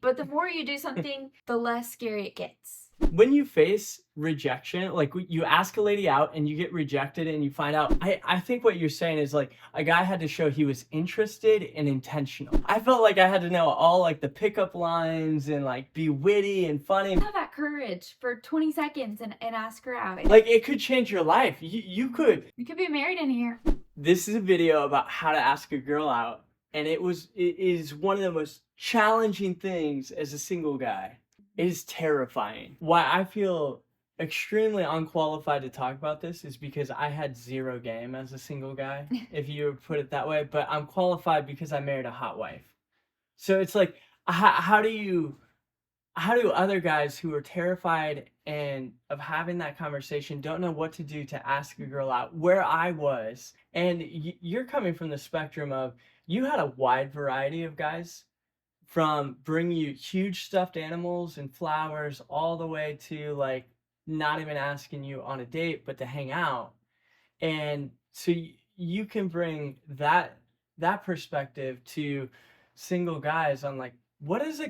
but the more you do something, the less scary it gets. When you face rejection, like you ask a lady out and you get rejected and you find out, I think what you're saying is like a guy had to show he was interested and intentional. I felt like I had to know all like the pickup lines and like be witty and funny. Have that courage for 20 seconds and ask her out. Like it could change your life. You could. We could be married in here. This is a video about how to ask a girl out, and it is one of the most challenging things as a single guy. It is terrifying. Why I feel extremely unqualified to talk about this is because I had zero game as a single guy, if you put it that way. But I'm qualified because I married a hot wife. So it's like, how do other guys who are terrified and of having that conversation don't know what to do to ask a girl out? Where I was, and you're coming from the spectrum of you had a wide variety of guys from bringing you huge stuffed animals and flowers all the way to like not even asking you on a date but to hang out. And so you can bring that perspective to single guys on like, what does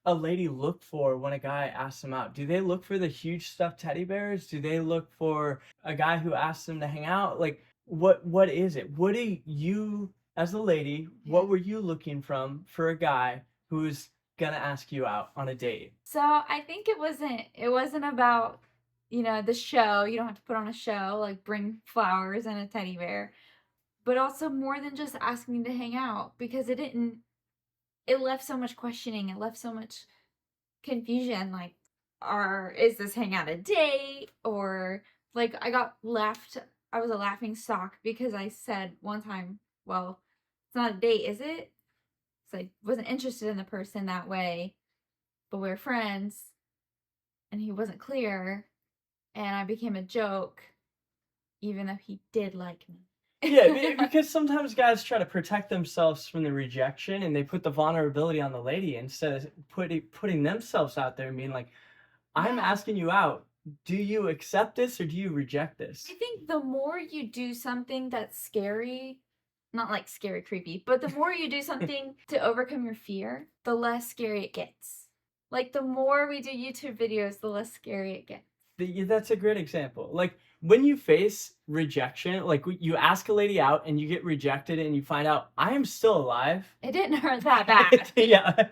a lady look for when a guy asks them out? Do they look for the huge stuffed teddy bears? Do they look for a guy who asks them to hang out? Like what is it? What do you, as a lady, what were you looking for a guy who's gonna ask you out on a date? So I think it wasn't about, the show. You don't have to put on a show, like bring flowers and a teddy bear. But also more than just asking to hang out, because it left so much questioning. It left so much confusion. Like, is this hang out a date? Or like I was a laughing stock because I said one time, well, it's not a date, is it? So I wasn't interested in the person that way, but we were friends, and he wasn't clear, and I became a joke, even though he did like me. Yeah, because sometimes guys try to protect themselves from the rejection, and they put the vulnerability on the lady instead of putting themselves out there and being like, I'm asking you out. Do you accept this or do you reject this? I think the more you do something that's scary, not like scary creepy, but the more you do something to overcome your fear, the less scary it gets. Like the more we do YouTube videos, the less scary it gets. That's a great example. Like when you face rejection, like you ask a lady out and you get rejected and you find out I am still alive. It didn't hurt that bad. Yeah,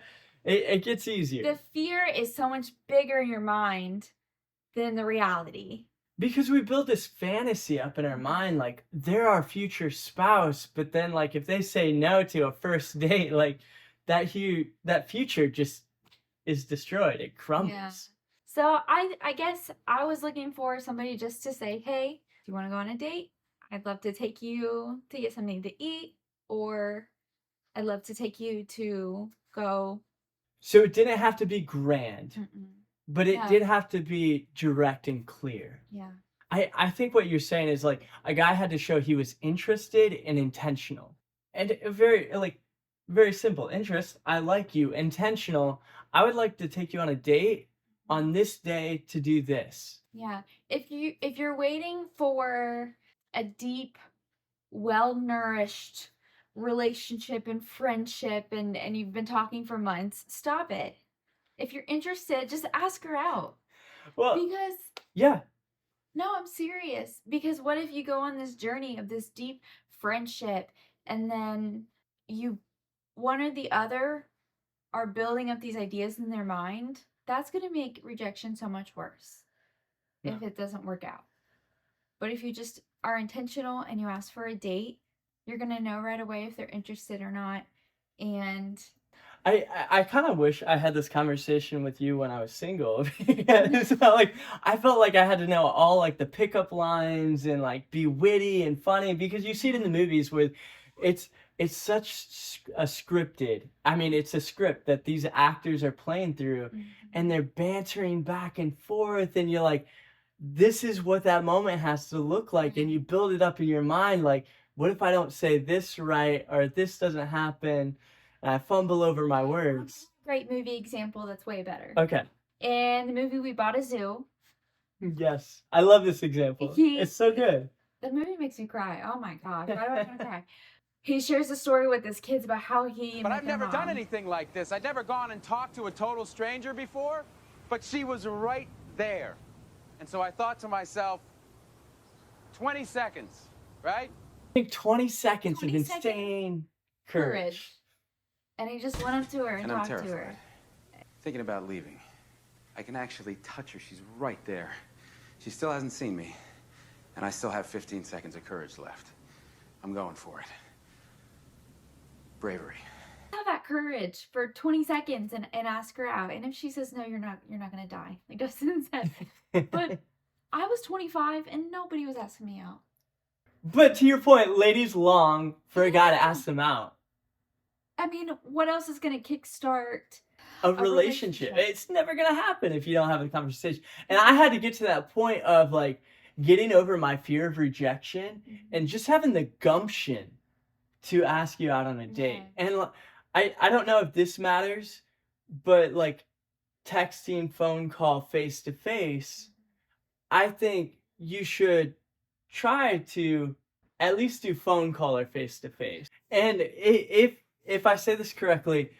it gets easier. The fear is so much bigger in your mind than the reality. Because we build this fantasy up in our mind, like they're our future spouse, but then like if they say no to a first date, like that future just is destroyed. It crumbles. Yeah. So I guess I was looking for somebody just to say, hey, do you want to go on a date? I'd love to take you to get something to eat, or I'd love to take you to go. So it didn't have to be grand. But it Yeah. did have to be direct and clear. Yeah. I think what you're saying is like a guy had to show he was interested and intentional. And very simple. Interest, I like you. Intentional, I would like to take you on a date on this day to do this. Yeah. If you're waiting for a deep, well-nourished relationship and friendship and you've been talking for months, stop it. If you're interested, just ask her out. Well, because yeah. No, I'm serious. Because what if you go on this journey of this deep friendship and then one or the other are building up these ideas in their mind? That's going to make rejection so much worse if it doesn't work out. But if you just are intentional and you ask for a date, you're going to know right away if they're interested or not. And I kind of wish I had this conversation with you when I was single. It's not like I felt like I had to know all like the pickup lines and like be witty and funny, because you see it in the movies with it's such a scripted. I mean, it's a script that these actors are playing through, and they're bantering back and forth, and you're like, this is what that moment has to look like, and you build it up in your mind like, what if I don't say this right, or this doesn't happen? I fumble over my words. Great movie example that's way better. Okay. In the movie We Bought a Zoo. Yes. I love this example. It's so good. The movie makes me cry. Oh my gosh. Why do I want to cry? he shares a story with his kids about how he But met I've their never done mom. anything like this. I'd never gone and talked to a total stranger before, but she was right there. And so I thought to myself, 20 seconds, right? I think 20 seconds 20 of insane courage. And he just went up to her and And I'm talked to terrified. her. Thinking about leaving. I can actually touch her. She's right there. She still hasn't seen me. And I still have 15 seconds of courage left. I'm going for it. Bravery. Have that courage for 20 seconds and ask her out. And if she says no, you're not gonna die, like Dustin said. But I was 25 and nobody was asking me out. But to your point, ladies long for a guy to ask them out. I mean, what else is gonna kickstart A relationship? It's never gonna happen if you don't have a conversation. And I had to get to that point of like getting over my fear of rejection and just having the gumption to ask you out on a date. And I don't know if this matters, but like texting, phone call, face to face, I think you should try to at least do phone call or face to face. And if I say this correctly,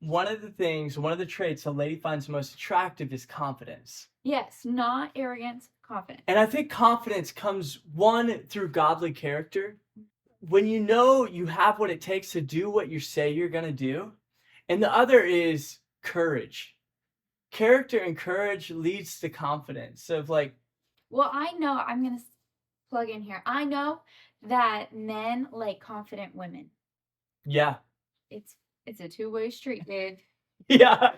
one of the traits a lady finds most attractive is confidence. Yes, not arrogance, confidence. And I think confidence comes, one, through godly character. When you know you have what it takes to do what you say you're going to do. And the other is courage. Character and courage leads to confidence of like. Well, I know, I'm going to plug in here. I know that men like confident women. Yeah. It's a two-way street, dude. Yeah.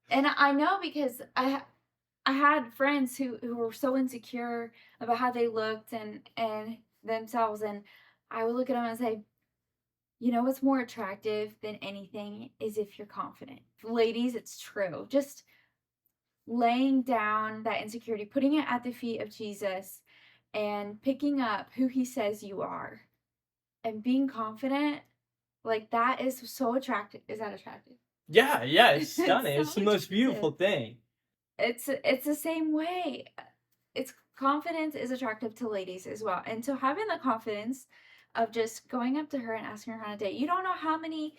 And I know because I had friends who were so insecure about how they looked and themselves, and I would look at them and say, you know what's more attractive than anything is if you're confident. Ladies, it's true. Just laying down that insecurity, putting it at the feet of Jesus and picking up who he says you are and being confident, like that is so attractive. Is that attractive? Yeah, it's stunning. It's the most beautiful thing. It's the same way. It's confidence is attractive to ladies as well. And so having the confidence of just going up to her and asking her on a date. You don't know how many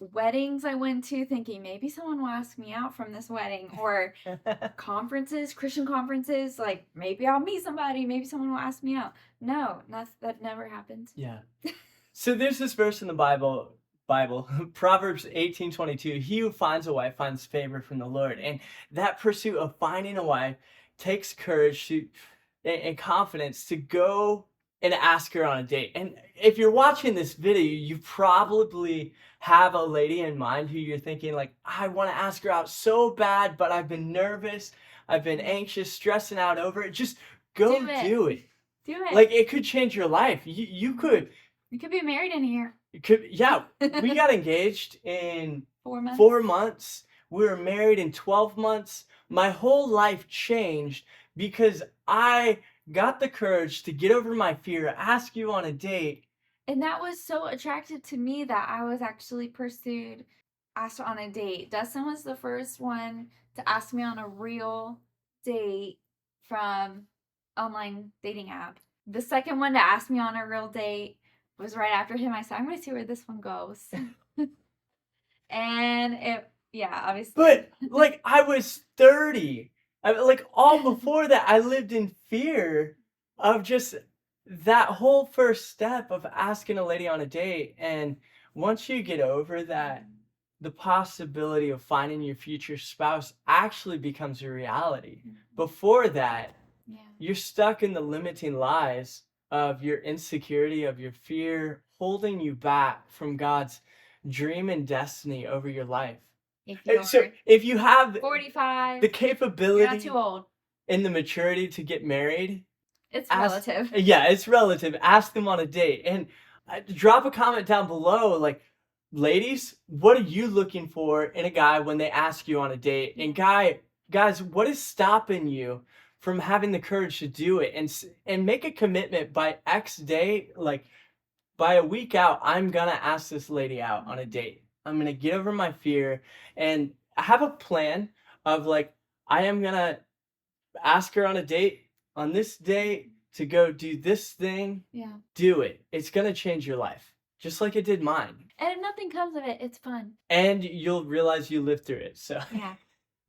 weddings I went to thinking maybe someone will ask me out from this wedding, or conferences, Christian conferences, like maybe I'll meet somebody, maybe someone will ask me out. No, that never happened. Yeah. So there's this verse in the Bible, Proverbs 18:22. He who finds a wife finds favor from the Lord. And that pursuit of finding a wife takes courage and confidence to go and ask her on a date. And if you're watching this video, you probably have a lady in mind who you're thinking like, I want to ask her out so bad, but I've been nervous, I've been anxious, stressing out over it. Just go do it. Do it. Like it could change your life. You could be married in a year. Yeah, we got engaged in 4 months. 4 months. We were married in 12 months. My whole life changed because I got the courage to get over my fear, ask you on a date. And that was so attractive to me that I was actually asked on a date. Dustin was the first one to ask me on a real date from online dating app. The second one to ask me on a real date was right after him. I said, I'm going to see where this one goes. And obviously. But like I was 30. Like all before that, I lived in fear of just that whole first step of asking a lady on a date. And once you get over that, the possibility of finding your future spouse actually becomes a reality. Before that, you're stuck in the limiting lies of your insecurity, of your fear, holding you back from God's dream and destiny over your life. So if you have 45, the capability, you're not too old, and the maturity to get married, it's relative. Yeah, it's relative. Ask them on a date and drop a comment down below. Like, ladies, what are you looking for in a guy when they ask you on a date? And guys, what is stopping you from having the courage to do it and make a commitment by X day? Like, by a week out, I'm gonna ask this lady out on a date. I'm gonna get over my fear and have a plan of like, I am gonna ask her on a date on this day to go do this thing, Yeah. do it. It's going to change your life, just like it did mine. And if nothing comes of it, it's fun. And you'll realize you lived through it. So Yeah.